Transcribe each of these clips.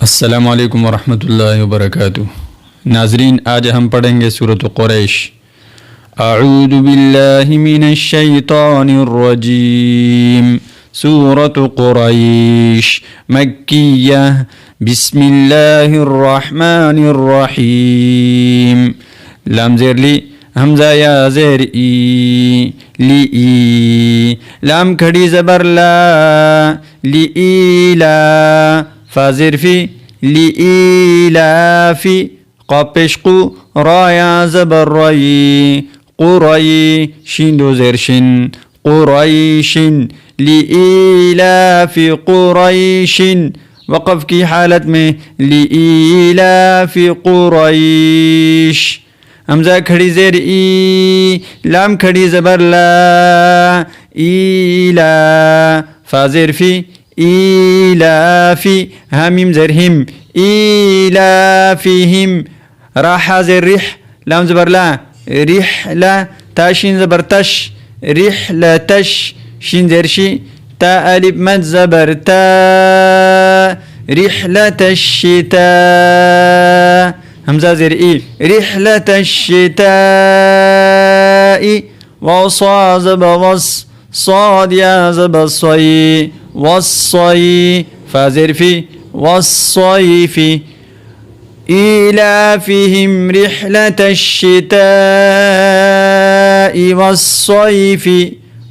अस्सलामु अलैकुम वरहमतुल्लाहि वबरकातुह। नाज़रीन, आज हम पढ़ेंगे सूरत कुरैश। अऊज़ु बिल्लाहि मिनश शैतानिर रजीम। सूरत कुरैश मक्किय्या। बिस्मिल्लाहिर रहमानिर रहीम। लाम ज़ेर ली, हमज़ा या ज़ेर ई, ली ई। लाम खड़ी ज़बर ला, ली ई ला। فازر في لإيلافي قبشقو رايا زبر ري قري شين دو زرشن قريش لإيلاف قريش. وقف کی حالت میں لإيلاف قريش. همزہ کھڑی زیر ای، لام کھڑی زبر لا، ایلا. فازر في إيلافي هميم زرهم إيلافهم. راح زر ريح، لام زبر لا، رحلة. تاشين زبر تش، رحلة تش. شين زر شي، تا ألف مد زبر تا، رحلة الشتاء. همزة زر إي، رحلة الشتاء. وصا زبر وص، صاد يا زبر صي، والصي. فازر في والصيف. إيلافهم رحلة الشتاء والصيف.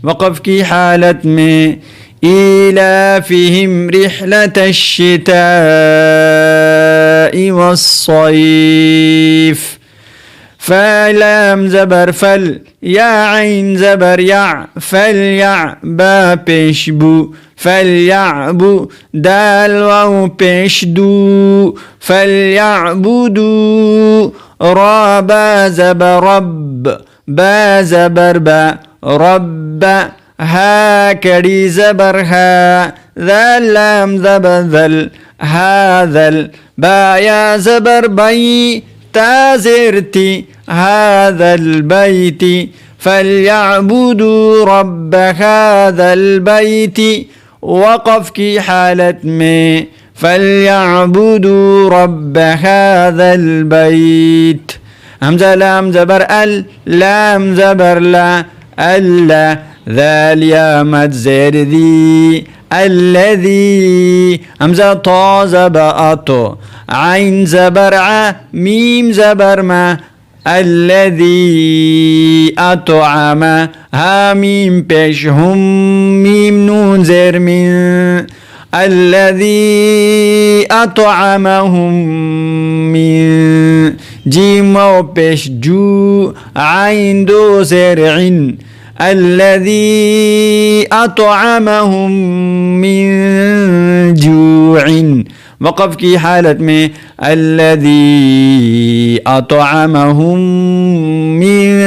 وقف کی حالت میں إيلافهم رحلة الشتاء والصيف. فلام زبر فل، يا عين زبر يع، فليع. با پیش بو، فليعبو. دال واو پیش دو، فليعبدوا. را با زبر رب، با زبر با رب. ها کڑی زبر ها، ذل لام زبر ذل، هذا. با يا زبر بي، تازرتي هذا البيت. فليعبدوا رب هذا البيت. وقف کی حالت میں فليعبدوا رب هذا البيت. همزة لام زبر ال، لام زبر لا، ألا. ذال يا مد زير ذي، الذي. همزة طا زبر أطو، عين زبر ع، ميم زبر ما. الذي أطعم، ها ميم پیش هم، ميم نون زر من. الذي أطعمهم من. جيم و پیش جو، عين دو زر عن. الذي أطعمهم من جوع. وقف کی حالت میں الذي أطعمهم من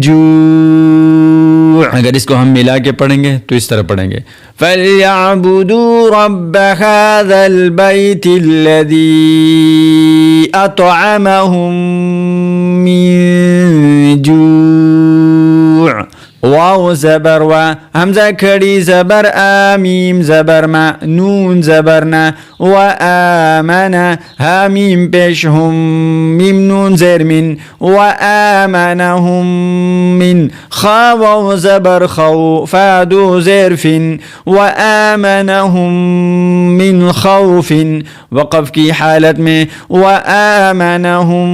جوع. اگر اس کو ہم ملا کے پڑھیں گے تو اس طرح پڑھیں گے فَلْيَعْبُدُوا رَبَّ هَذَا الْبَيْتِ الَّذِي أَطْعَمَهُم من جوع. واو زبر و، همزة کڑی زبر آ، میم زبر ما، نون زبرنا. و آمنا، ها میم پیش هم، میم نون زر من. و آمنهم من. خا واو زبر خو، فادو زرف. و آمنهم من خوف. وقف کی حالت میں و آمنهم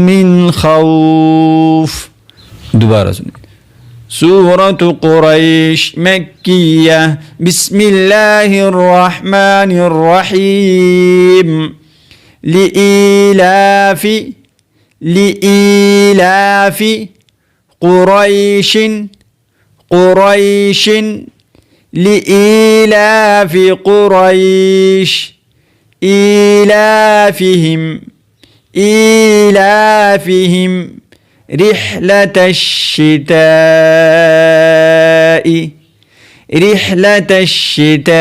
من خوف. دوبارہ سنیں. سورة قريش مكية. بسم الله الرحمن الرحيم. لإيلاف قريش. قريش لإيلاف قريش. إيلافهم رحلة الشتاء. رحلة الشتاء.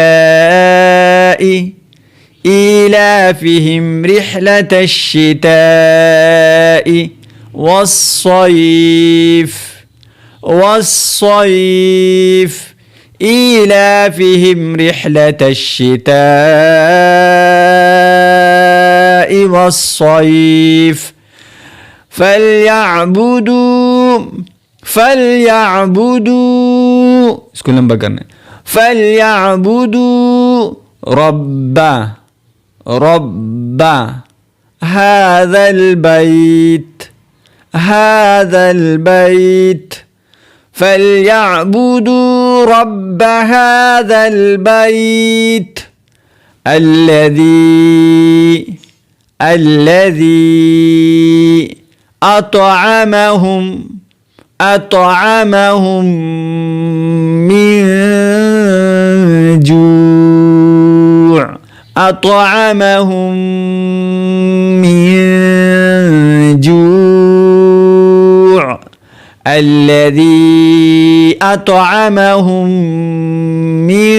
إيلافهم رحلة الشتاء والصيف. والصيف إيلافهم رحلة الشتاء والصيف فليعبدوا इसको लंबा करना है فليعبدوا رب هذا البيت فليعبدوا رب هذا البيت الذي أطعمهم من جوع الذي أطعمهم من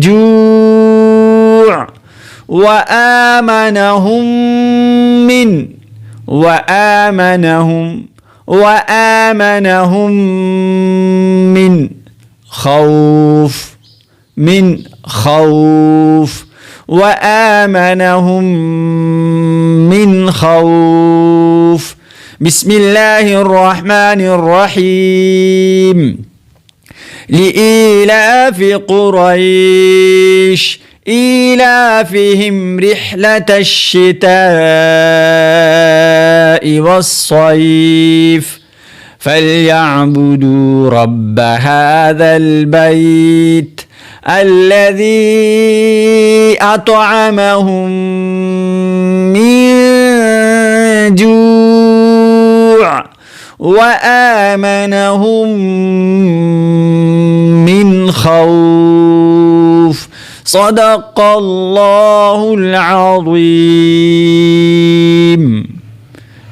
جوع وآمنهم من خوف وآمنهم من خوف بسم الله الرحمن الرحيم لإيلاف قريش إيلافهم رحلة الشتاء والصيف فليعبدوا رب هذا البيت الذي أطعمهم من جوع وآمنهم من خوف صدق الله العظيम।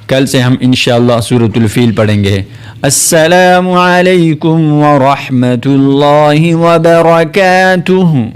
कल से हम इंशाअल्लाह सूरतुल फील पढ़ेंगे। अस्सलामु अलैकुम व रहमतुल्लाहि व बरकातुहू।